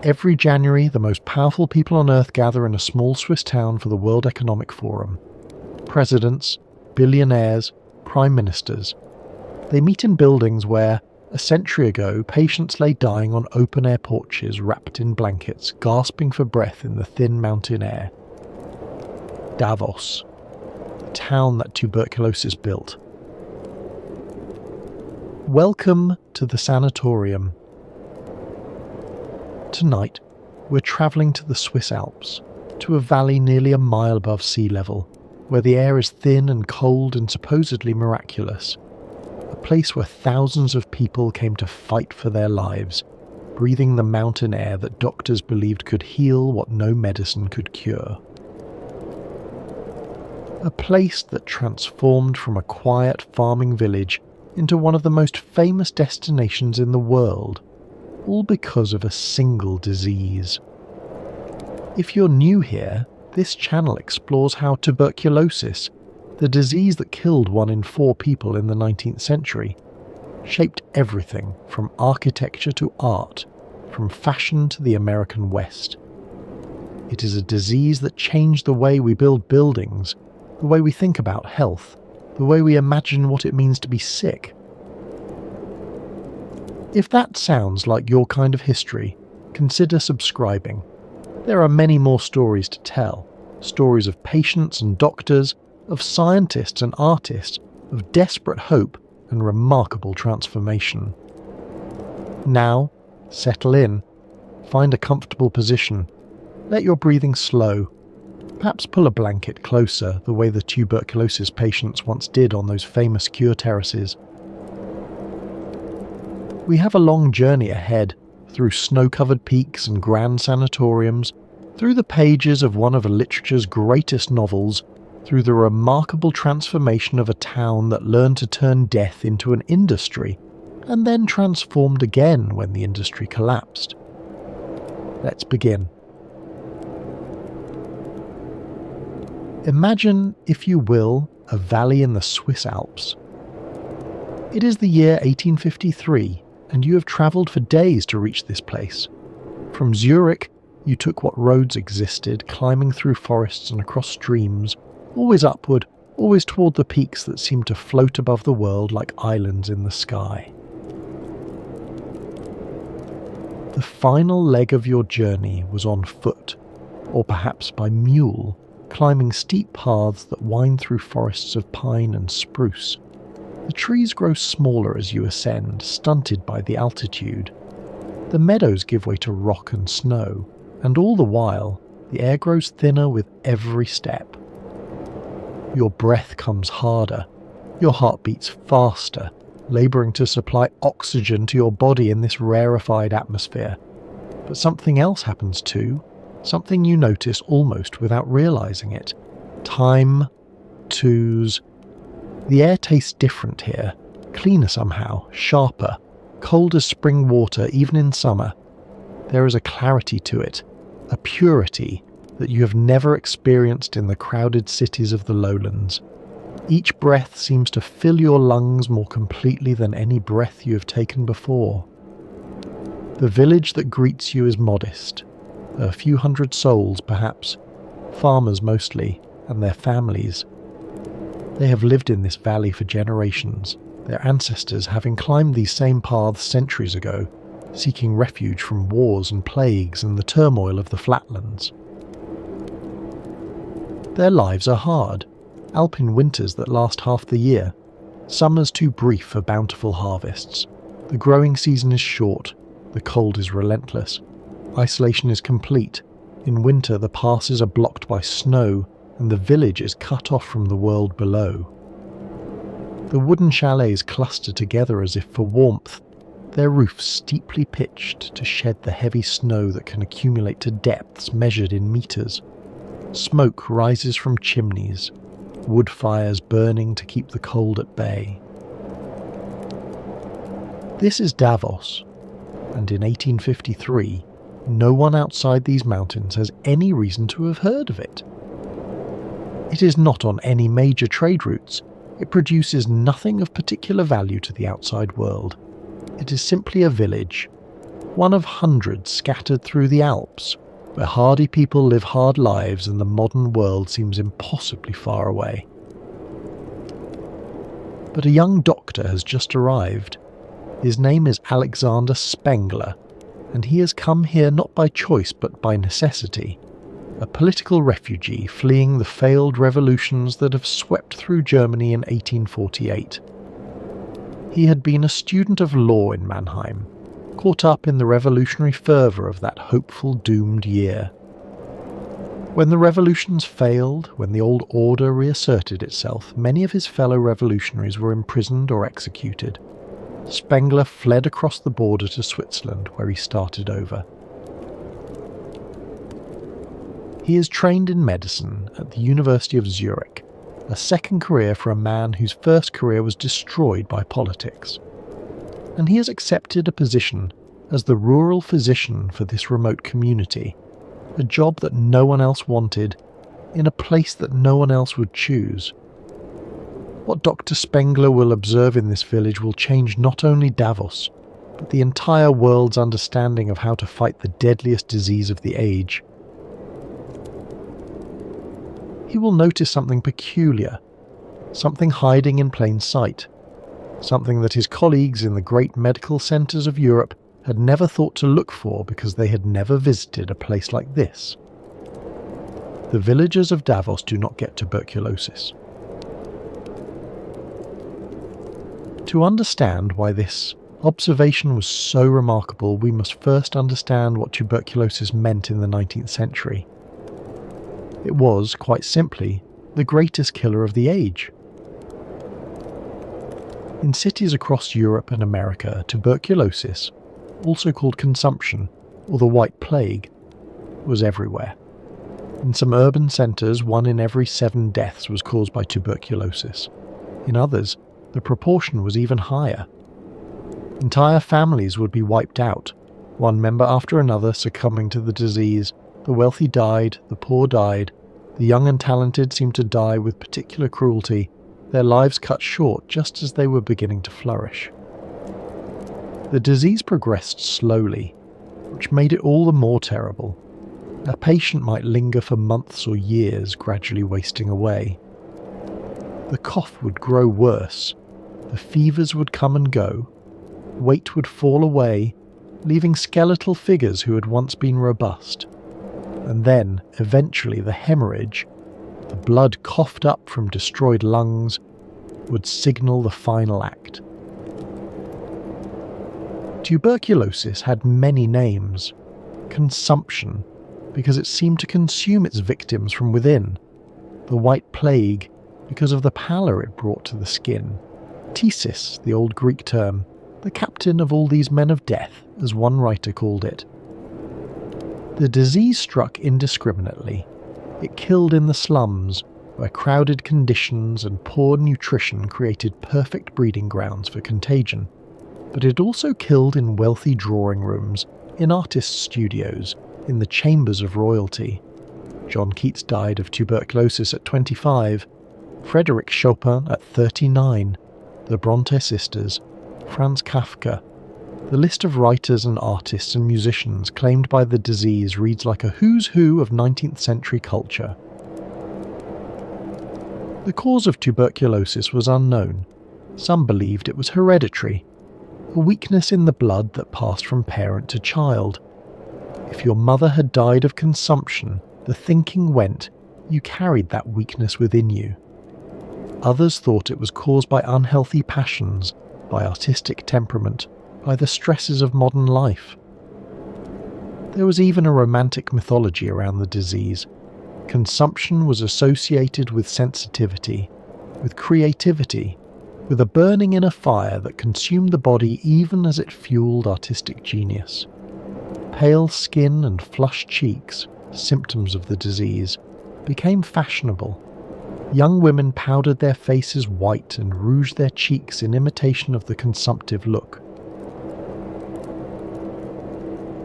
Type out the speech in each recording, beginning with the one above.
Every January, the most powerful people on Earth gather in a small Swiss town for the World Economic Forum. Presidents, billionaires, prime ministers. They meet in buildings where, a century ago, patients lay dying on open-air porches wrapped in blankets, gasping for breath in the thin mountain air. Davos, the town that tuberculosis built. Welcome to the Sanatorium. Tonight, we're travelling to the Swiss Alps, to a valley nearly a mile above sea level, where the air is thin and cold and supposedly miraculous. A place where thousands of people came to fight for their lives, breathing the mountain air that doctors believed could heal what no medicine could cure. A place that transformed from a quiet farming village into one of the most famous destinations in the world, all because of a single disease. If you're new here, this channel explores how tuberculosis, the disease that killed 1 in 4 people in the 19th century, shaped everything from architecture to art, from fashion to the American West. It is a disease that changed the way we build buildings, the way we think about health, the way we imagine what it means to be sick. If that sounds like your kind of history, consider subscribing. There are many more stories to tell. Stories of patients and doctors, of scientists and artists, of desperate hope and remarkable transformation. Now, settle in, find a comfortable position, let your breathing slow, perhaps pull a blanket closer the way the tuberculosis patients once did on those famous cure terraces. We have a long journey ahead, through snow-covered peaks and grand sanatoriums, through the pages of one of literature's greatest novels, through the remarkable transformation of a town that learned to turn death into an industry, and then transformed again when the industry collapsed. Let's begin. Imagine, if you will, a valley in the Swiss Alps. It is the year 1853, and you have travelled for days to reach this place. From Zurich, you took what roads existed, climbing through forests and across streams, always upward, always toward the peaks that seemed to float above the world like islands in the sky. The final leg of your journey was on foot, or perhaps by mule, climbing steep paths that wind through forests of pine and spruce. The trees grow smaller as you ascend, stunted by the altitude. The meadows give way to rock and snow, and all the while, the air grows thinner with every step. Your breath comes harder, your heart beats faster, labouring to supply oxygen to your body in this rarefied atmosphere. But something else happens too, something you notice almost without realising it. Time, twos. The air tastes different here, cleaner somehow, sharper, cold as spring water even in summer. There is a clarity to it, a purity that you have never experienced in the crowded cities of the lowlands. Each breath seems to fill your lungs more completely than any breath you have taken before. The village that greets you is modest, a few hundred souls perhaps, farmers mostly, and their families. They have lived in this valley for generations, their ancestors having climbed these same paths centuries ago, seeking refuge from wars and plagues and the turmoil of the flatlands. Their lives are hard, alpine winters that last half the year, summers too brief for bountiful harvests. The growing season is short, the cold is relentless. Isolation is complete. In winter the passes are blocked by snow, and the village is cut off from the world below. The wooden chalets cluster together as if for warmth, their roofs steeply pitched to shed the heavy snow that can accumulate to depths measured in meters. Smoke rises from chimneys, wood fires burning to keep the cold at bay. This is Davos, and in 1853, no one outside these mountains has any reason to have heard of it. It is not on any major trade routes. It produces nothing of particular value to the outside world. It is simply a village. one of hundreds scattered through the Alps, where hardy people live hard lives and the modern world seems impossibly far away. But a young doctor has just arrived. His name is Alexander Spengler, and he has come here not by choice but by necessity, a political refugee fleeing the failed revolutions that have swept through Germany in 1848. He had been a student of law in Mannheim, caught up in the revolutionary fervour of that hopeful doomed year. When the revolutions failed, when the old order reasserted itself, many of his fellow revolutionaries were imprisoned or executed. Spengler fled across the border to Switzerland, where he started over. He is trained in medicine at the University of Zurich, a second career for a man whose first career was destroyed by politics. And he has accepted a position as the rural physician for this remote community, a job that no one else wanted, in a place that no one else would choose. What Dr. Spengler will observe in this village will change not only Davos, but the entire world's understanding of how to fight the deadliest disease of the age. He will notice something peculiar, something hiding in plain sight, something that his colleagues in the great medical centres of Europe had never thought to look for because they had never visited a place like this. The villagers of Davos do not get tuberculosis. To understand why this observation was so remarkable, we must first understand what tuberculosis meant in the 19th century. It was, quite simply, the greatest killer of the age. In cities across Europe and America, tuberculosis, also called consumption, or the White Plague, was everywhere. In some urban centres, 1 in every 7 deaths was caused by tuberculosis. In others, the proportion was even higher. Entire families would be wiped out, one member after another succumbing to the disease. The wealthy died, the poor died, the young and talented seemed to die with particular cruelty, their lives cut short just as they were beginning to flourish. The disease progressed slowly, which made it all the more terrible. A patient might linger for months or years, gradually wasting away. The cough would grow worse, the fevers would come and go, weight would fall away, leaving skeletal figures who had once been robust. And then, eventually, the hemorrhage, the blood coughed up from destroyed lungs, would signal the final act. Tuberculosis had many names. Consumption, because it seemed to consume its victims from within. The White Plague, because of the pallor it brought to the skin. Phthisis, the old Greek term, the captain of all these men of death, as one writer called it. The disease struck indiscriminately. It killed in the slums, where crowded conditions and poor nutrition created perfect breeding grounds for contagion. But it also killed in wealthy drawing rooms, in artists' studios, in the chambers of royalty. John Keats died of tuberculosis at 25, Frédéric Chopin at 39, the Bronte sisters, Franz Kafka. The list of writers and artists and musicians claimed by the disease reads like a who's who of 19th century culture. The cause of tuberculosis was unknown. Some believed it was hereditary, a weakness in the blood that passed from parent to child. If your mother had died of consumption, the thinking went, you carried that weakness within you. Others thought it was caused by unhealthy passions, by artistic temperament, by the stresses of modern life. There was even a romantic mythology around the disease. Consumption was associated with sensitivity, with creativity, with a burning inner fire that consumed the body even as it fueled artistic genius. Pale skin and flushed cheeks, symptoms of the disease, became fashionable. Young women powdered their faces white and rouged their cheeks in imitation of the consumptive look.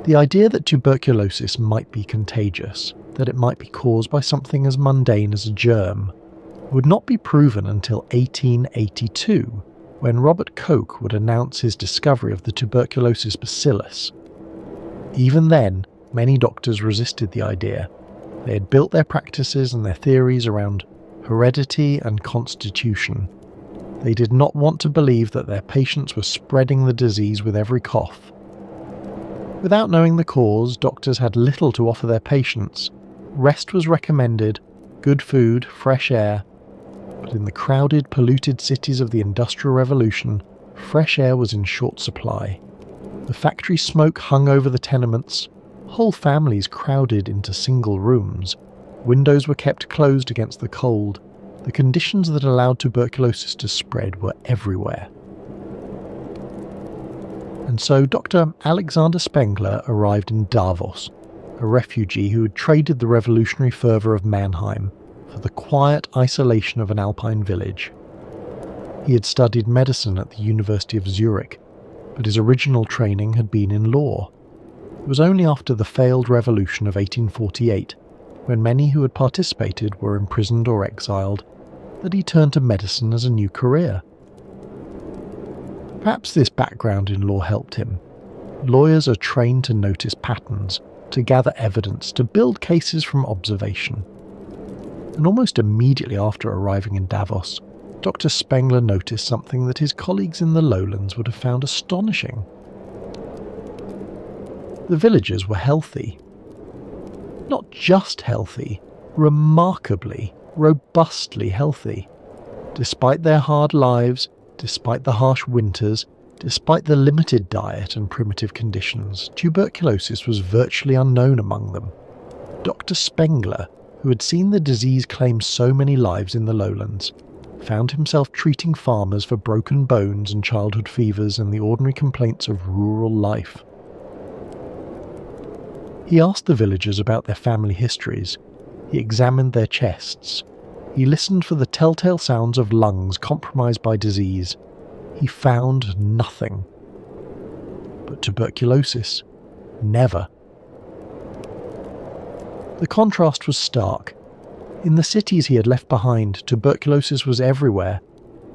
The idea that tuberculosis might be contagious, that it might be caused by something as mundane as a germ, would not be proven until 1882, when Robert Koch would announce his discovery of the tuberculosis bacillus, Even then, many doctors resisted the idea. They had built their practices and their theories around heredity and constitution. They did not want to believe that their patients were spreading the disease with every cough. Without knowing the cause, doctors had little to offer their patients. Rest was recommended, good food, fresh air. But in the crowded, polluted cities of the Industrial Revolution, fresh air was in short supply. The factory smoke hung over the tenements. Whole families crowded into single rooms. Windows were kept closed against the cold. The conditions that allowed tuberculosis to spread were everywhere. And so Dr. Alexander Spengler arrived in Davos, a refugee who had traded the revolutionary fervour of Mannheim for the quiet isolation of an alpine village. He had studied medicine at the University of Zurich, but his original training had been in law. It was only after the failed revolution of 1848, when many who had participated were imprisoned or exiled, that he turned to medicine as a new career. Perhaps this background in law helped him. Lawyers are trained to notice patterns, to gather evidence, to build cases from observation. And almost immediately after arriving in Davos, Dr. Spengler noticed something that his colleagues in the lowlands would have found astonishing. The villagers were healthy. Not just healthy, remarkably, robustly healthy. Despite their hard lives, despite the harsh winters, despite the limited diet and primitive conditions, tuberculosis was virtually unknown among them. Dr. Spengler, who had seen the disease claim so many lives in the lowlands, found himself treating farmers for broken bones and childhood fevers and the ordinary complaints of rural life. He asked the villagers about their family histories. He examined their chests. He listened for the telltale sounds of lungs compromised by disease. He found nothing. But tuberculosis, never. The contrast was stark. In the cities he had left behind, tuberculosis was everywhere.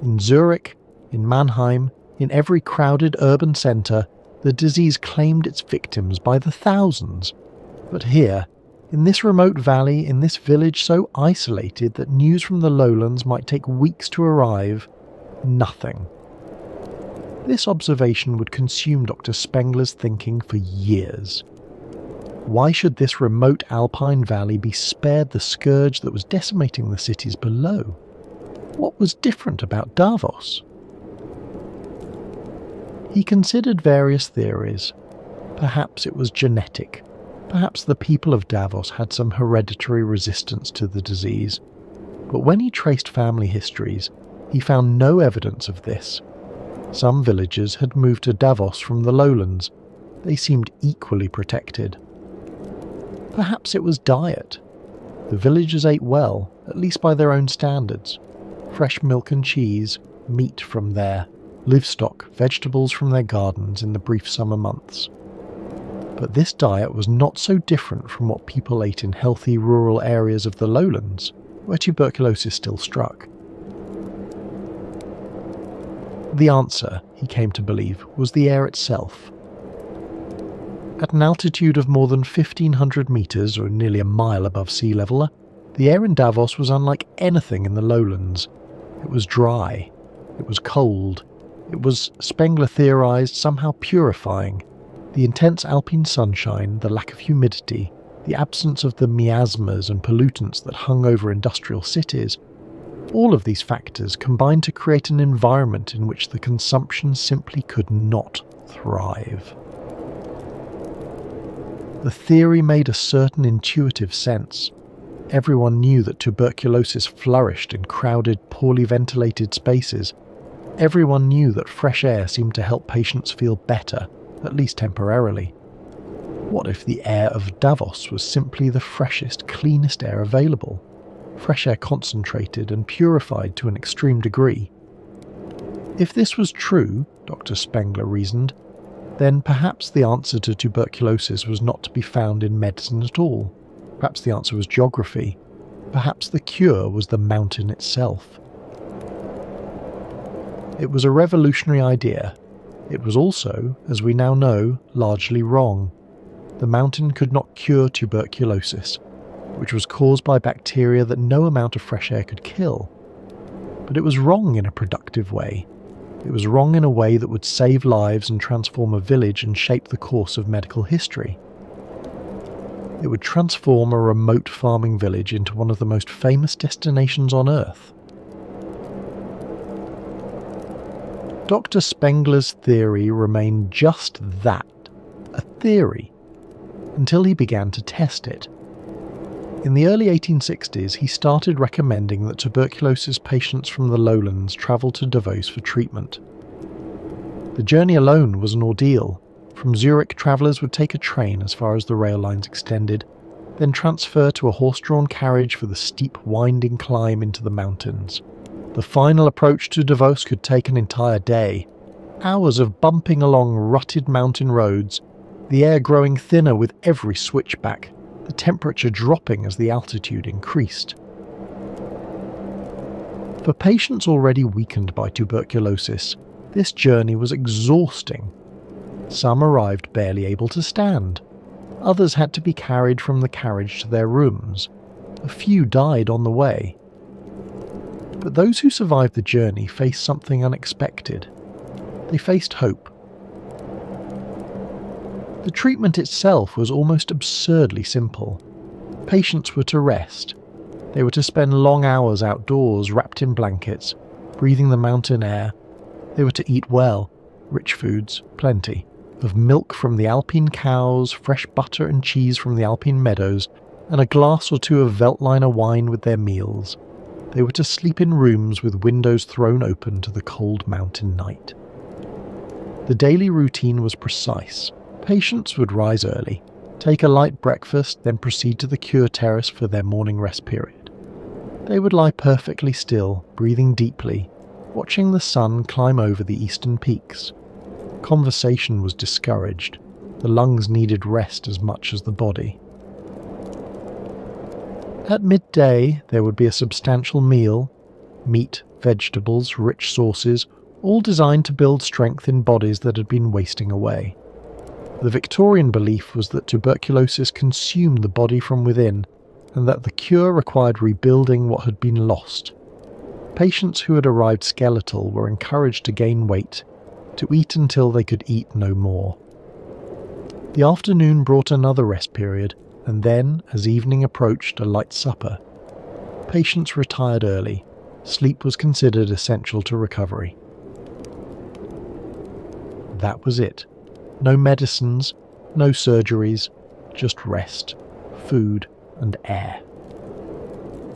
In Zurich, in Mannheim, in every crowded urban centre, the disease claimed its victims by the thousands. But here, in this remote valley, in this village so isolated that news from the lowlands might take weeks to arrive, nothing. This observation would consume Dr. Spengler's thinking for years. Why should this remote alpine valley be spared the scourge that was decimating the cities below? What was different about Davos? He considered various theories. Perhaps it was genetic. Perhaps the people of Davos had some hereditary resistance to the disease. But when he traced family histories, he found no evidence of this. Some villagers had moved to Davos from the lowlands. They seemed equally protected. Perhaps it was diet. The villagers ate well, at least by their own standards. Fresh milk and cheese, meat from there, livestock, vegetables from their gardens in the brief summer months. But this diet was not so different from what people ate in healthy rural areas of the lowlands, where tuberculosis still struck. The answer, he came to believe, was the air itself. At an altitude of more than 1,500 metres, or nearly a mile above sea level, the air in Davos was unlike anything in the lowlands. It was dry. It was cold. It was, Spengler theorised, somehow purifying. The intense alpine sunshine, the lack of humidity, the absence of the miasmas and pollutants that hung over industrial cities, all of these factors combined to create an environment in which the consumption simply could not thrive. The theory made a certain intuitive sense. Everyone knew that tuberculosis flourished in crowded, poorly ventilated spaces. Everyone knew that fresh air seemed to help patients feel better, at least temporarily. What if the air of Davos was simply the freshest, cleanest air available? Fresh air concentrated and purified to an extreme degree. If this was true, Dr. Spengler reasoned, then perhaps the answer to tuberculosis was not to be found in medicine at all. Perhaps the answer was geography. Perhaps the cure was the mountain itself. It was a revolutionary idea. It was also, as we now know, largely wrong. the mountain could not cure tuberculosis, which was caused by bacteria that no amount of fresh air could kill. But it was wrong in a productive way. It was wrong in a way that would save lives and transform a village and shape the course of medical history. It would transform a remote farming village into one of the most famous destinations on Earth. Dr. Spengler's theory remained just that, a theory, until he began to test it. In the early 1860s, he started recommending that tuberculosis patients from the lowlands travel to Davos for treatment. The journey alone was an ordeal. From Zurich, travellers would take a train as far as the rail lines extended, then transfer to a horse-drawn carriage for the steep, winding climb into the mountains. The final approach to Davos could take an entire day. Hours of bumping along rutted mountain roads, the air growing thinner with every switchback, the temperature dropping as the altitude increased. For patients already weakened by tuberculosis, this journey was exhausting. Some arrived barely able to stand. Others had to be carried from the carriage to their rooms. A few died on the way. But those who survived the journey faced something unexpected. They faced hope. The treatment itself was almost absurdly simple. Patients were to rest. They were to spend long hours outdoors, wrapped in blankets, breathing the mountain air. They were to eat well, rich foods, plenty, of milk from the Alpine cows, fresh butter and cheese from the Alpine meadows, and a glass or two of Veltliner wine with their meals. They were to sleep in rooms with windows thrown open to the cold mountain night. The daily routine was precise. Patients would rise early, take a light breakfast, then proceed to the cure terrace for their morning rest period. They would lie perfectly still, breathing deeply, watching the sun climb over the eastern peaks. Conversation was discouraged. The lungs needed rest as much as the body. At midday, there would be a substantial meal, meat, vegetables, rich sauces, all designed to build strength in bodies that had been wasting away. The Victorian belief was that tuberculosis consumed the body from within, and that the cure required rebuilding what had been lost. Patients who had arrived skeletal were encouraged to gain weight, to eat until they could eat no more. The afternoon brought another rest period, and then, as evening approached, a light supper. Patients retired early. Sleep was considered essential to recovery. That was it. No medicines, no surgeries, just rest, food, and air.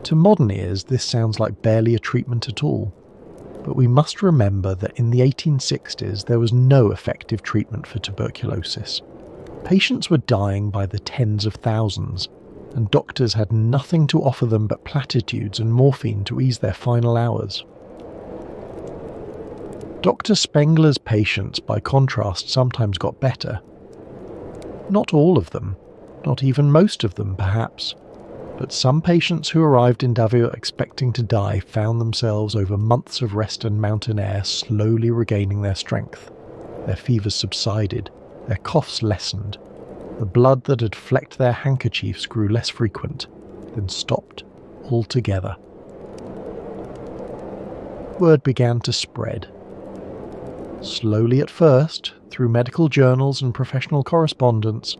To modern ears, this sounds like barely a treatment at all. But we must remember that in the 1860s there was no effective treatment for tuberculosis. Patients were dying by the tens of thousands, and doctors had nothing to offer them but platitudes and morphine to ease their final hours. Dr. Spengler's patients, by contrast, sometimes got better. Not all of them, not even most of them, perhaps. But some patients who arrived in Davos expecting to die found themselves over months of rest and mountain air slowly regaining their strength. Their fevers subsided, their coughs lessened. The blood that had flecked their handkerchiefs grew less frequent, then stopped altogether. Word began to spread. Slowly at first, through medical journals and professional correspondence,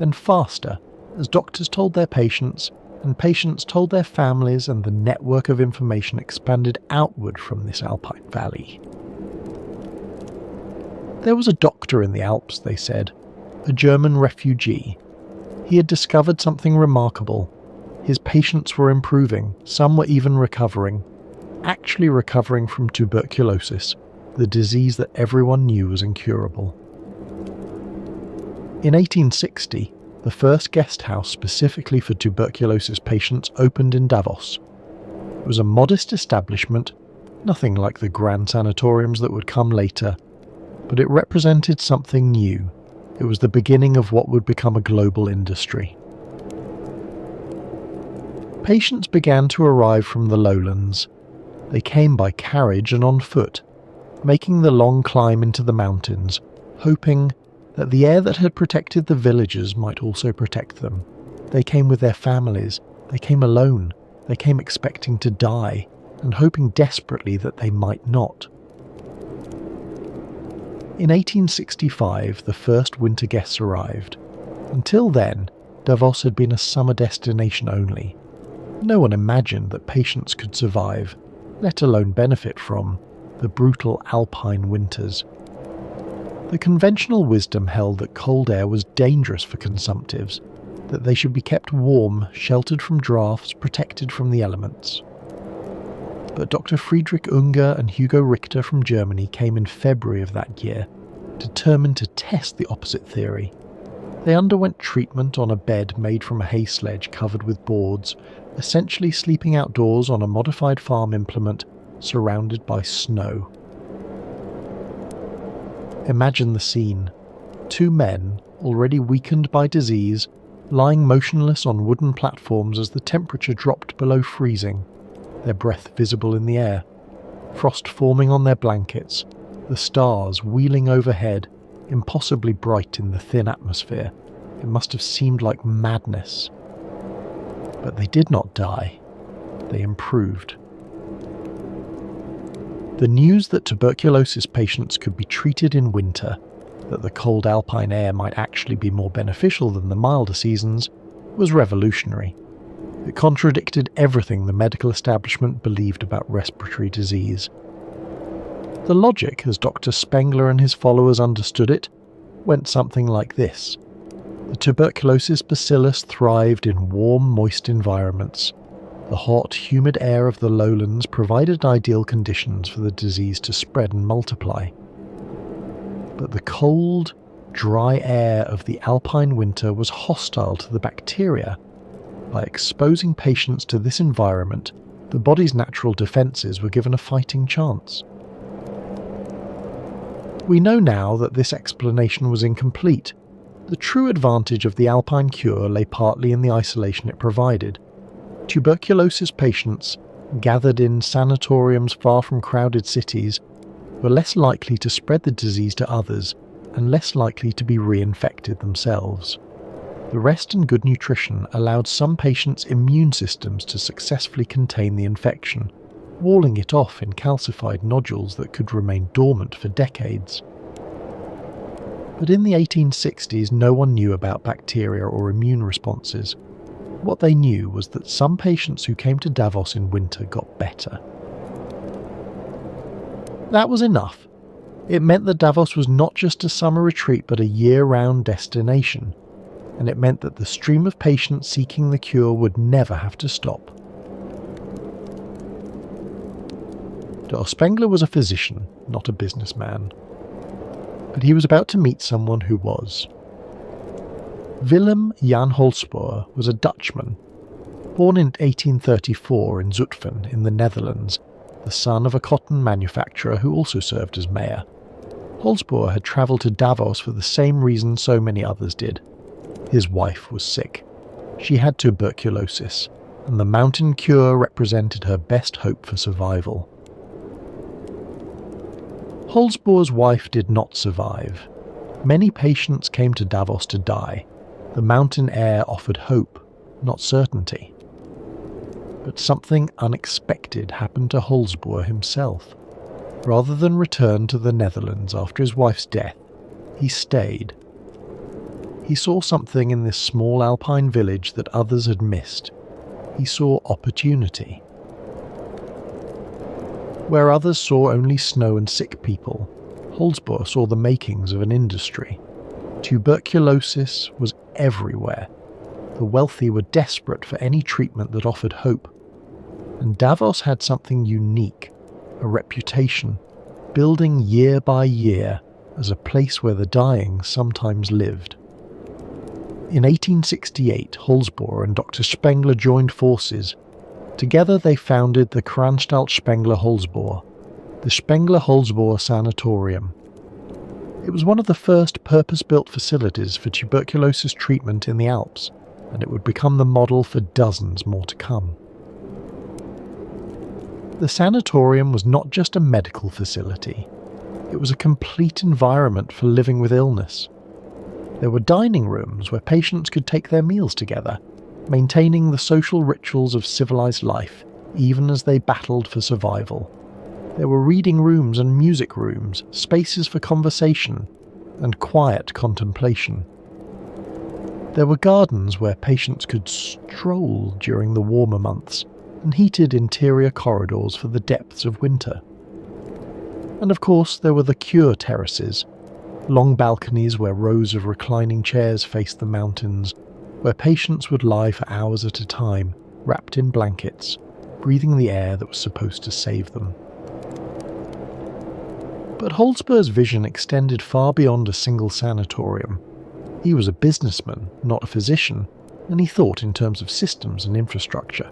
then faster, as doctors told their patients, and patients told their families, and the network of information expanded outward from this Alpine valley. There was a doctor in the Alps, they said, a German refugee. He had discovered something remarkable. His patients were improving, some were even recovering, actually recovering from tuberculosis, the disease that everyone knew was incurable. In 1860, the first guest house specifically for tuberculosis patients opened in Davos. It was a modest establishment, nothing like the grand sanatoriums that would come later, but it represented something new. It was the beginning of what would become a global industry. Patients began to arrive from the lowlands. They came by carriage and on foot, making the long climb into the mountains, hoping that the air that had protected the villagers might also protect them. They came with their families, they came alone, they came expecting to die, and hoping desperately that they might not. In 1865, the first winter guests arrived. Until then, Davos had been a summer destination only. No one imagined that patients could survive, let alone benefit from, the brutal alpine winters. The conventional wisdom held that cold air was dangerous for consumptives, that they should be kept warm, sheltered from drafts, protected from the elements. But Dr. Friedrich Unger and Hugo Richter from Germany came in February of that year, determined to test the opposite theory. They underwent treatment on a bed made from a hay sledge covered with boards, essentially sleeping outdoors on a modified farm implement surrounded by snow. Imagine the scene. 2 men, already weakened by disease, lying motionless on wooden platforms as the temperature dropped below freezing, their breath visible in the air, frost forming on their blankets, the stars wheeling overhead, impossibly bright in the thin atmosphere. It must have seemed like madness. But they did not die. They improved. The news that tuberculosis patients could be treated in winter, that the cold alpine air might actually be more beneficial than the milder seasons, was revolutionary. It contradicted everything the medical establishment believed about respiratory disease. The logic, as Dr. Spengler and his followers understood it, went something like this. The tuberculosis bacillus thrived in warm, moist environments. The hot, humid air of the lowlands provided ideal conditions for the disease to spread and multiply. But the cold, dry air of the alpine winter was hostile to the bacteria. By exposing patients to this environment, the body's natural defences were given a fighting chance. We know now that this explanation was incomplete. The true advantage of the alpine cure lay partly in the isolation it provided. Tuberculosis patients, gathered in sanatoriums far from crowded cities, were less likely to spread the disease to others and less likely to be reinfected themselves. The rest and good nutrition allowed some patients' immune systems to successfully contain the infection, walling it off in calcified nodules that could remain dormant for decades. But in the 1860s, no one knew about bacteria or immune responses. What they knew was that some patients who came to Davos in winter got better. That was enough. It meant that Davos was not just a summer retreat but a year-round destination, and it meant that the stream of patients seeking the cure would never have to stop. Dr. Spengler was a physician, not a businessman. But he was about to meet someone who was. Willem Jan Holsboer was a Dutchman, born in 1834 in Zutphen in the Netherlands, the son of a cotton manufacturer who also served as mayor. Holsboer had travelled to Davos for the same reason so many others did. His wife was sick. She had tuberculosis, and the mountain cure represented her best hope for survival. Holsboer's wife did not survive. Many patients came to Davos to die. The mountain air offered hope, not certainty. But something unexpected happened to Holsboer himself. Rather than return to the Netherlands after his wife's death, he stayed. He saw something in this small alpine village that others had missed. He saw opportunity. Where others saw only snow and sick people, Holsboer saw the makings of an industry. Tuberculosis was everywhere. The wealthy were desperate for any treatment that offered hope. And Davos had something unique, a reputation, building year by year as a place where the dying sometimes lived. In 1868, Holsboer and Dr. Spengler joined forces. Together they founded the Kranstalt Spengler-Holsboer, the Spengler-Holsboer Sanatorium. It was one of the first purpose-built facilities for tuberculosis treatment in the Alps, and it would become the model for dozens more to come. The sanatorium was not just a medical facility. It was a complete environment for living with illness. There were dining rooms where patients could take their meals together, maintaining the social rituals of civilized life, even as they battled for survival. There were reading rooms and music rooms, spaces for conversation and quiet contemplation. There were gardens where patients could stroll during the warmer months, and heated interior corridors for the depths of winter. And of course, there were the cure terraces, long balconies where rows of reclining chairs faced the mountains, where patients would lie for hours at a time, wrapped in blankets, breathing the air that was supposed to save them. But Holzboe's vision extended far beyond a single sanatorium. He was a businessman, not a physician, and he thought in terms of systems and infrastructure.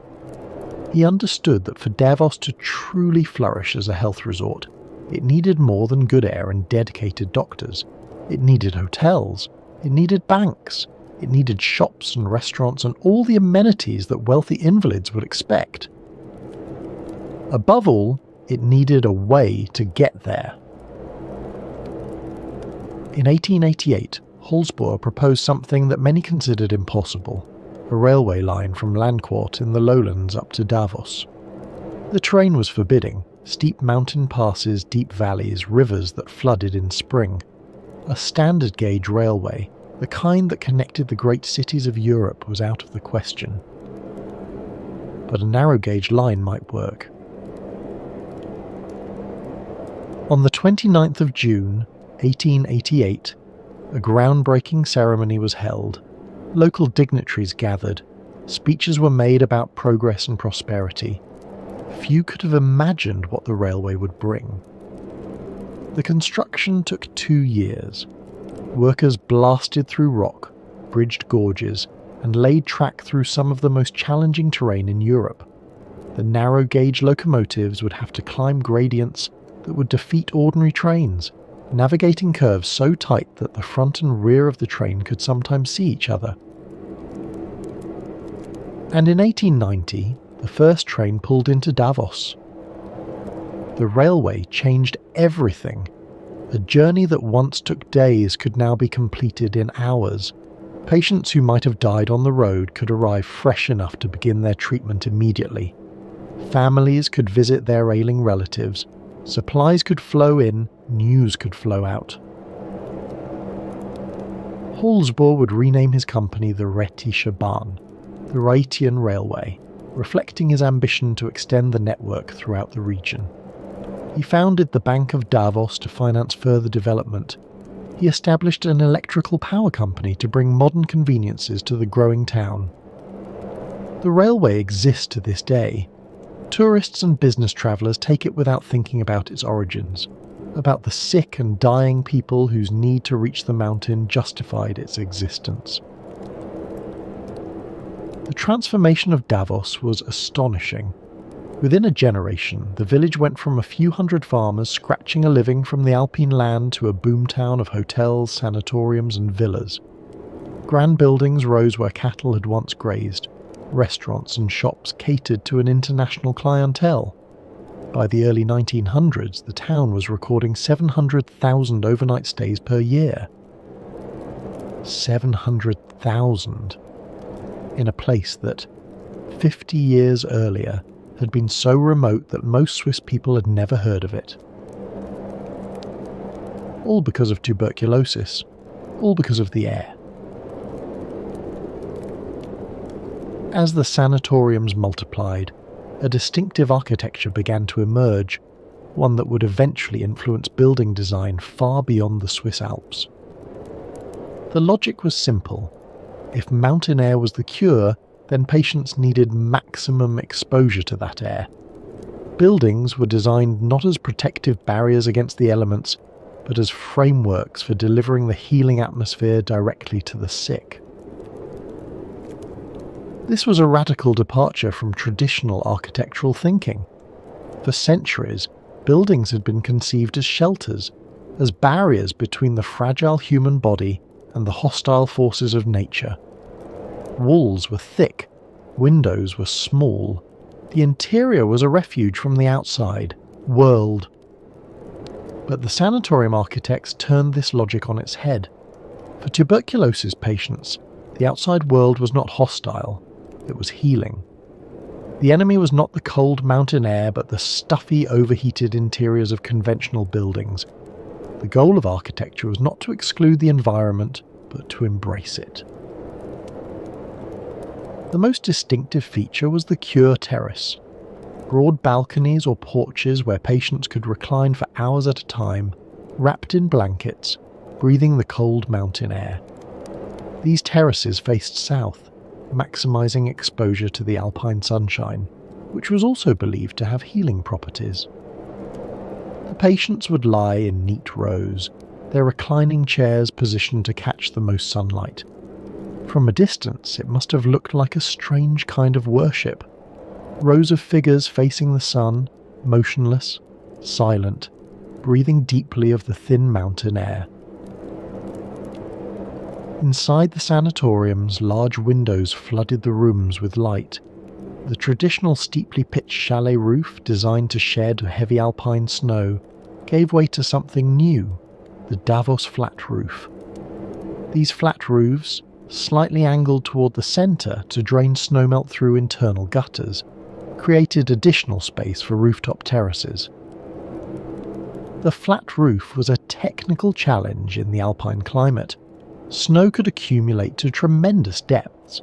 He understood that for Davos to truly flourish as a health resort, it needed more than good air and dedicated doctors. It needed hotels, it needed banks, it needed shops and restaurants and all the amenities that wealthy invalids would expect. Above all, it needed a way to get there. In 1888, Holzboe proposed something that many considered impossible: a railway line from Landquart in the lowlands up to Davos. The terrain was forbidding: steep mountain passes, deep valleys, rivers that flooded in spring. A standard gauge railway, the kind that connected the great cities of Europe, was out of the question. But a narrow gauge line might work. On the 29th of June, 1888, a groundbreaking ceremony was held. Local dignitaries gathered. Speeches were made about progress and prosperity. Few could have imagined what the railway would bring. The construction took 2 years. Workers blasted through rock, bridged gorges, and laid track through some of the most challenging terrain in Europe. The narrow-gauge locomotives would have to climb gradients that would defeat ordinary trains, navigating curves so tight that the front and rear of the train could sometimes see each other. And in 1890, the first train pulled into Davos. The railway changed everything. A journey that once took days could now be completed in hours. Patients who might have died on the road could arrive fresh enough to begin their treatment immediately. Families could visit their ailing relatives. Supplies could flow in, news could flow out. Holzboe would rename his company the Rheitische Bahn, the Rhaetian Railway, reflecting his ambition to extend the network throughout the region. He founded the Bank of Davos to finance further development. He established an electrical power company to bring modern conveniences to the growing town. The railway exists to this day. Tourists and business travellers take it without thinking about its origins, about the sick and dying people whose need to reach the mountain justified its existence. The transformation of Davos was astonishing. Within a generation, the village went from a few hundred farmers scratching a living from the alpine land to a boomtown of hotels, sanatoriums and villas. Grand buildings rose where cattle had once grazed. Restaurants and shops catered to an international clientele. By the early 1900s, the town was recording 700,000 overnight stays per year. 700,000 in a place that, 50 years earlier, had been so remote that most Swiss people had never heard of it. All because of tuberculosis. All because of the air. As the sanatoriums multiplied, a distinctive architecture began to emerge, one that would eventually influence building design far beyond the Swiss Alps. The logic was simple. If mountain air was the cure, then patients needed maximum exposure to that air. Buildings were designed not as protective barriers against the elements, but as frameworks for delivering the healing atmosphere directly to the sick. This was a radical departure from traditional architectural thinking. For centuries, buildings had been conceived as shelters, as barriers between the fragile human body and the hostile forces of nature. Walls were thick, windows were small. The interior was a refuge from the outside world. But the sanatorium architects turned this logic on its head. For tuberculosis patients, the outside world was not hostile, it was healing. The enemy was not the cold mountain air, but the stuffy, overheated interiors of conventional buildings. The goal of architecture was not to exclude the environment, but to embrace it. The most distinctive feature was the cure terrace. Broad balconies or porches where patients could recline for hours at a time, wrapped in blankets, breathing the cold mountain air. These terraces faced south, maximising exposure to the alpine sunshine, which was also believed to have healing properties. The patients would lie in neat rows, their reclining chairs positioned to catch the most sunlight. From a distance, it must have looked like a strange kind of worship. Rows of figures facing the sun, motionless, silent, breathing deeply of the thin mountain air. Inside the sanatoriums, large windows flooded the rooms with light. The traditional steeply pitched chalet roof, designed to shed heavy alpine snow, gave way to something new, the Davos flat roof. These flat roofs, slightly angled toward the centre to drain snowmelt through internal gutters, created additional space for rooftop terraces. The flat roof was a technical challenge in the alpine climate. Snow could accumulate to tremendous depths.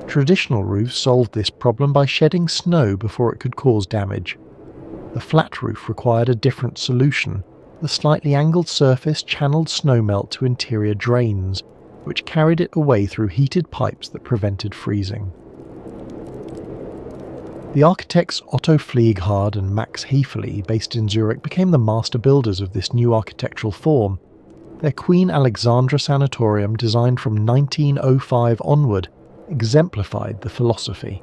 Traditional roofs solved this problem by shedding snow before it could cause damage. The flat roof required a different solution. The slightly angled surface channeled snowmelt to interior drains, which carried it away through heated pipes that prevented freezing. The architects Otto Flieghardt and Max Häferli, based in Zurich, became the master builders of this new architectural form. Their Queen Alexandra Sanatorium, designed from 1905 onward, exemplified the philosophy.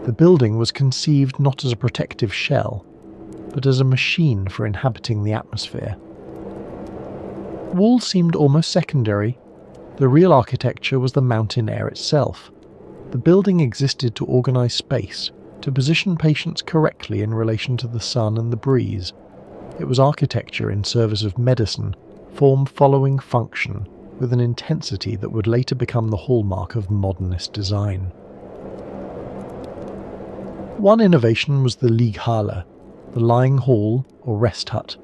The building was conceived not as a protective shell, but as a machine for inhabiting the atmosphere. Walls seemed almost secondary. The real architecture was the mountain air itself. The building existed to organise space, to position patients correctly in relation to the sun and the breeze. It was architecture in service of medicine, form following function, with an intensity that would later become the hallmark of modernist design. One innovation was the Lieghalle, the lying hall or rest hut.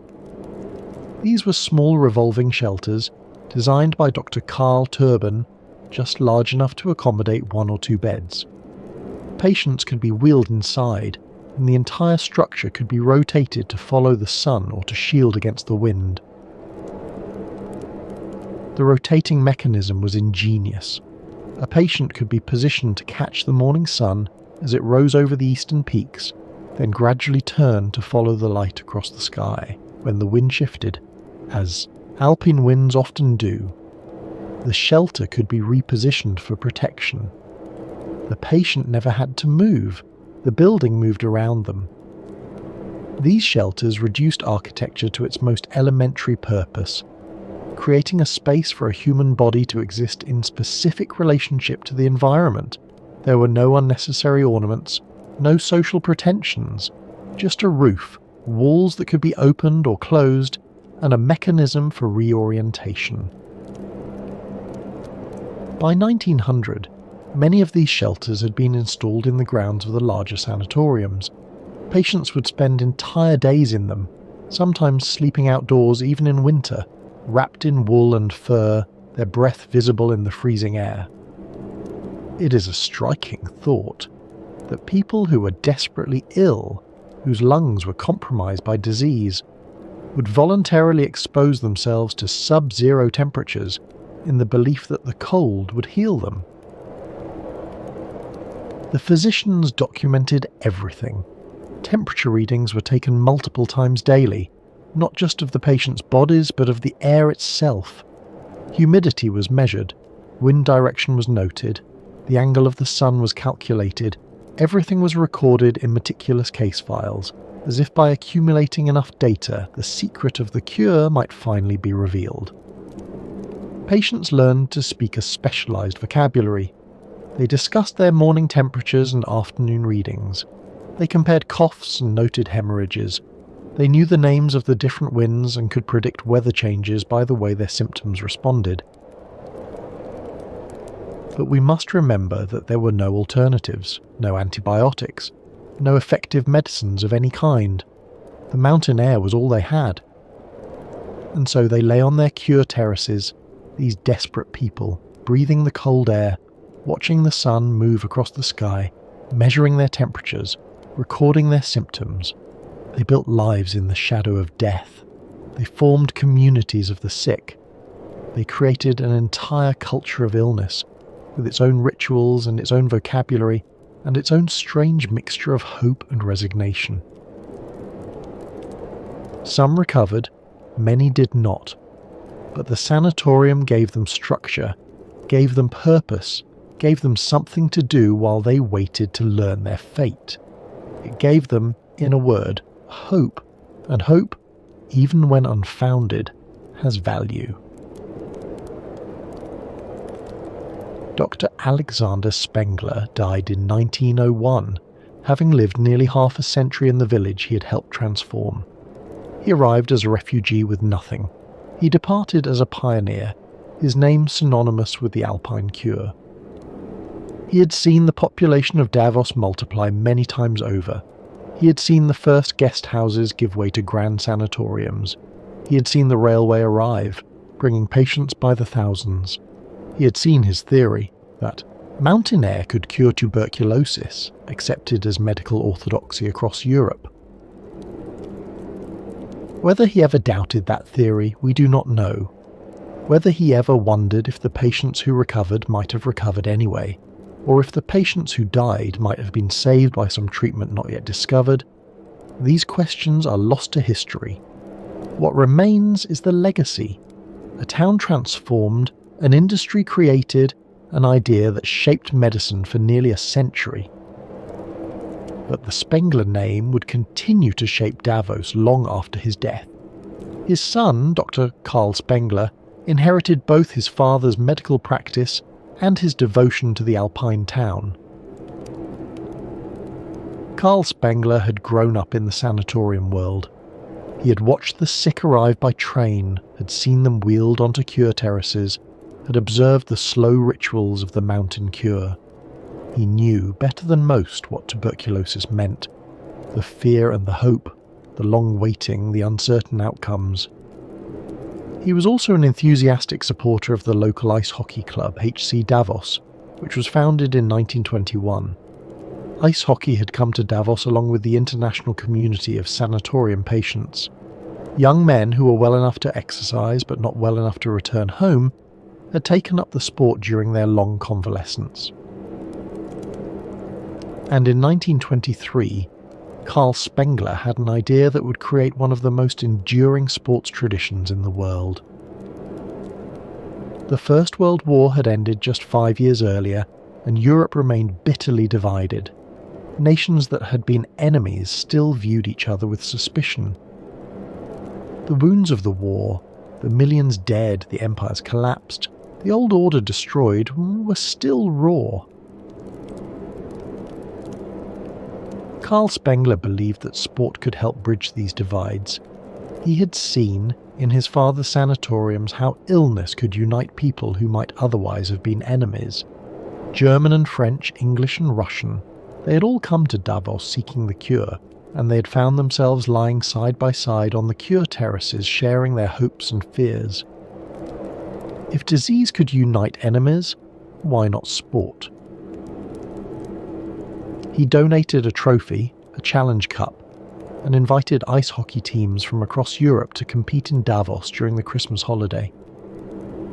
These were small revolving shelters, designed by Dr. Karl Turban, just large enough to accommodate 1 or 2 beds. Patients could be wheeled inside, and the entire structure could be rotated to follow the sun or to shield against the wind. The rotating mechanism was ingenious. A patient could be positioned to catch the morning sun as it rose over the eastern peaks, then gradually turn to follow the light across the sky when the wind shifted, as alpine winds often do. The shelter could be repositioned for protection. The patient never had to move, the building moved around them. These shelters reduced architecture to its most elementary purpose, creating a space for a human body to exist in specific relationship to the environment. There were no unnecessary ornaments, no social pretensions, just a roof, walls that could be opened or closed, and a mechanism for reorientation. By 1900, many of these shelters had been installed in the grounds of the larger sanatoriums. Patients would spend entire days in them, sometimes sleeping outdoors even in winter, wrapped in wool and fur, their breath visible in the freezing air. It is a striking thought that people who were desperately ill, whose lungs were compromised by disease, would voluntarily expose themselves to sub-zero temperatures in the belief that the cold would heal them. The physicians documented everything. Temperature readings were taken multiple times daily, not just of the patient's bodies but of the air itself. Humidity was measured, wind direction was noted, the angle of the sun was calculated, everything was recorded in meticulous case files, as if by accumulating enough data, the secret of the cure might finally be revealed. Patients learned to speak a specialised vocabulary. They discussed their morning temperatures and afternoon readings. They compared coughs and noted hemorrhages. They knew the names of the different winds and could predict weather changes by the way their symptoms responded. But we must remember that there were no alternatives, no antibiotics, no effective medicines of any kind. The mountain air was all they had. And so they lay on their cure terraces, these desperate people, breathing the cold air, watching the sun move across the sky, measuring their temperatures, recording their symptoms. They built lives in the shadow of death. They formed communities of the sick. They created an entire culture of illness, with its own rituals and its own vocabulary, and its own strange mixture of hope and resignation. Some recovered, many did not, but the sanatorium gave them structure, gave them purpose, gave them something to do while they waited to learn their fate. It gave them, in a word, hope, and hope, even when unfounded, has value. Dr. Alexander Spengler died in 1901, having lived nearly half a century in the village he had helped transform. He arrived as a refugee with nothing. He departed as a pioneer, his name synonymous with the Alpine cure. He had seen the population of Davos multiply many times over. He had seen the first guest houses give way to grand sanatoriums. He had seen the railway arrive, bringing patients by the thousands. He had seen his theory that mountain air could cure tuberculosis, accepted as medical orthodoxy across Europe. Whether he ever doubted that theory, we do not know. Whether he ever wondered if the patients who recovered might have recovered anyway, or if the patients who died might have been saved by some treatment not yet discovered, these questions are lost to history. What remains is the legacy. A town transformed, an industry created, an idea that shaped medicine for nearly a century. But the Spengler name would continue to shape Davos long after his death. His son, Dr. Carl Spengler, inherited both his father's medical practice and his devotion to the Alpine town. Carl Spengler had grown up in the sanatorium world. He had watched the sick arrive by train, had seen them wheeled onto cure terraces, had observed the slow rituals of the mountain cure. He knew better than most what tuberculosis meant, the fear and the hope, the long waiting, the uncertain outcomes. He was also an enthusiastic supporter of the local ice hockey club HC Davos, which was founded in 1921. Ice hockey had come to Davos along with the international community of sanatorium patients. Young men who were well enough to exercise but not well enough to return home had taken up the sport during their long convalescence. And in 1923, Carl Spengler had an idea that would create one of the most enduring sports traditions in the world. The First World War had ended just 5 years earlier, and Europe remained bitterly divided. Nations that had been enemies still viewed each other with suspicion. The wounds of the war, the millions dead, the empires collapsed, the old order destroyed, were still raw. Carl Spengler believed that sport could help bridge these divides. He had seen, in his father's sanatoriums, how illness could unite people who might otherwise have been enemies. German and French, English and Russian, they had all come to Davos seeking the cure, and they had found themselves lying side by side on the cure terraces sharing their hopes and fears. If disease could unite enemies, why not sport? He donated a trophy, a challenge cup, and invited ice hockey teams from across Europe to compete in Davos during the Christmas holiday.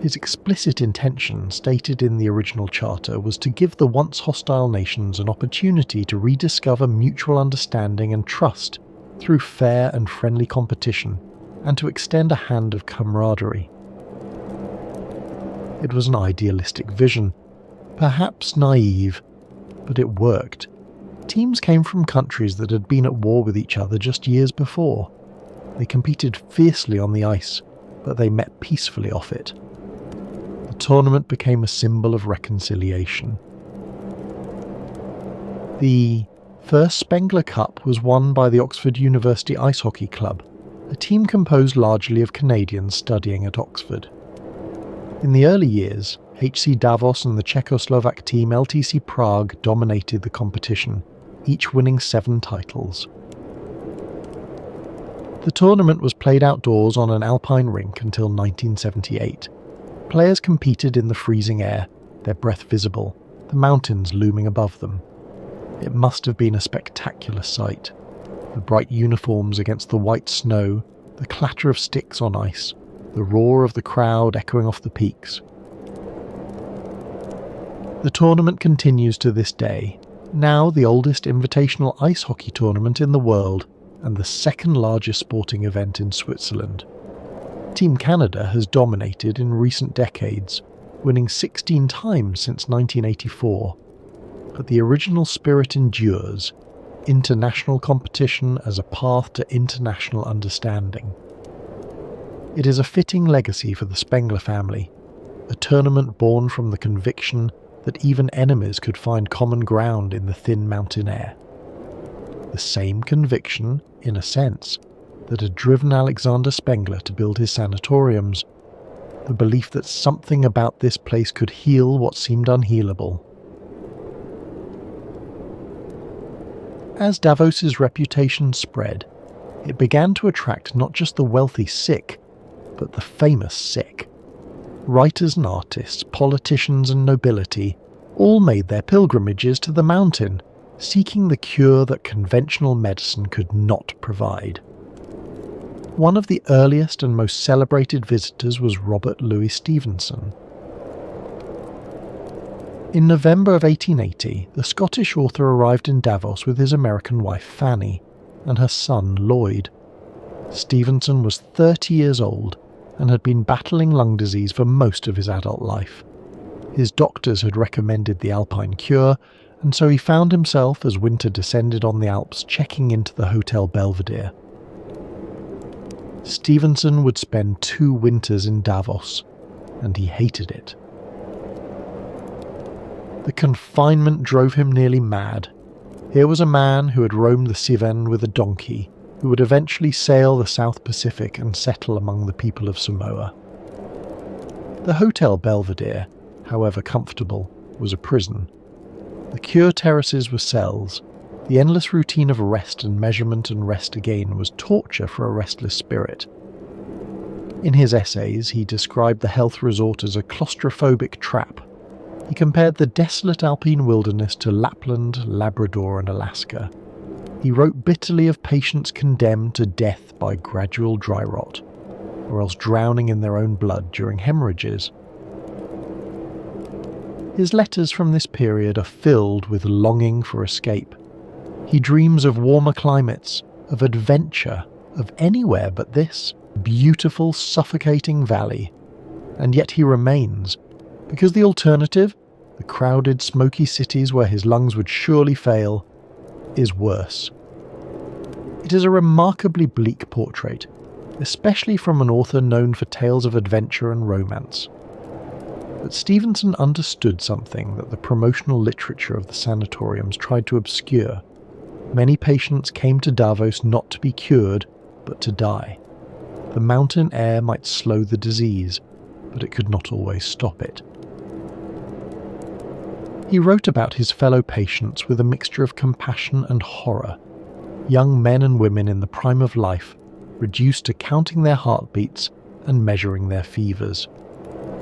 His explicit intention, stated in the original charter, was to give the once hostile nations an opportunity to rediscover mutual understanding and trust through fair and friendly competition, and to extend a hand of camaraderie. It was an idealistic vision, perhaps naive, but it worked. Teams came from countries that had been at war with each other just years before. They competed fiercely on the ice, but they met peacefully off it. The tournament became a symbol of reconciliation. The first Spengler Cup was won by the Oxford University Ice Hockey Club, a team composed largely of Canadians studying at Oxford. In the early years, HC Davos and the Czechoslovak team LTC Prague dominated the competition, each winning 7 titles. The tournament was played outdoors on an alpine rink until 1978. Players competed in the freezing air, their breath visible, the mountains looming above them. It must have been a spectacular sight. The bright uniforms against the white snow, the clatter of sticks on ice, the roar of the crowd echoing off the peaks. The tournament continues to this day, now the oldest invitational ice hockey tournament in the world and the second largest sporting event in Switzerland. Team Canada has dominated in recent decades, winning 16 times since 1984. But the original spirit endures, international competition as a path to international understanding. It is a fitting legacy for the Spengler family, a tournament born from the conviction that even enemies could find common ground in the thin mountain air. The same conviction, in a sense, that had driven Alexander Spengler to build his sanatoriums, the belief that something about this place could heal what seemed unhealable. As Davos's reputation spread, it began to attract not just the wealthy sick, but the famous sick. Writers and artists, politicians and nobility all made their pilgrimages to the mountain, seeking the cure that conventional medicine could not provide. One of the earliest and most celebrated visitors was Robert Louis Stevenson. In November of 1880, the Scottish author arrived in Davos with his American wife Fanny and her son Lloyd. Stevenson was 30 years old and had been battling lung disease for most of his adult life. His doctors had recommended the Alpine cure, and so he found himself, as winter descended on the Alps, checking into the Hotel Belvedere. Stevenson would spend 2 winters in Davos, and he hated it. The confinement drove him nearly mad. Here was a man who had roamed the Cevennes with a donkey, who would eventually sail the South Pacific and settle among the people of Samoa. The Hotel Belvedere, however comfortable, was a prison. The cure terraces were cells. The endless routine of rest and measurement and rest again was torture for a restless spirit. In his essays, he described the health resort as a claustrophobic trap. He compared the desolate alpine wilderness to Lapland, Labrador and Alaska. He wrote bitterly of patients condemned to death by gradual dry rot, or else drowning in their own blood during hemorrhages. His letters from this period are filled with longing for escape. He dreams of warmer climates, of adventure, of anywhere but this beautiful, suffocating valley. And yet he remains, because the alternative, the crowded, smoky cities where his lungs would surely fail, is worse. It is a remarkably bleak portrait, especially from an author known for tales of adventure and romance. But Stevenson understood something that the promotional literature of the sanatoriums tried to obscure. Many patients came to Davos not to be cured, but to die. The mountain air might slow the disease, but it could not always stop it. He wrote about his fellow patients with a mixture of compassion and horror. Young men and women in the prime of life, reduced to counting their heartbeats and measuring their fevers.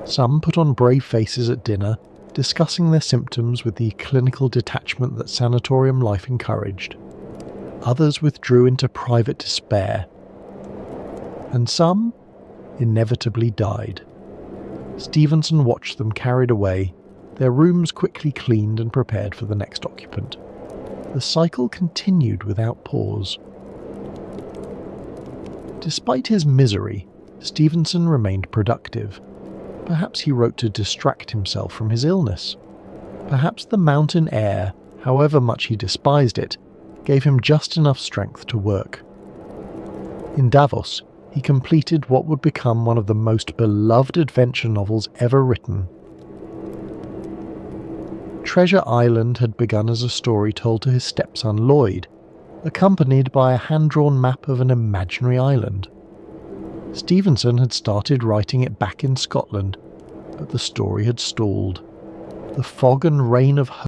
Some put on brave faces at dinner, discussing their symptoms with the clinical detachment that sanatorium life encouraged. Others withdrew into private despair. And some inevitably died. Stevenson watched them carried away, their rooms quickly cleaned and prepared for the next occupant. The cycle continued without pause. Despite his misery, Stevenson remained productive. Perhaps he wrote to distract himself from his illness. Perhaps the mountain air, however much he despised it, gave him just enough strength to work. In Davos, he completed what would become one of the most beloved adventure novels ever written. Treasure Island had begun as a story told to his stepson Lloyd, accompanied by a hand-drawn map of an imaginary island. Stevenson had started writing it back in Scotland, But the story had stalled. The fog and rain of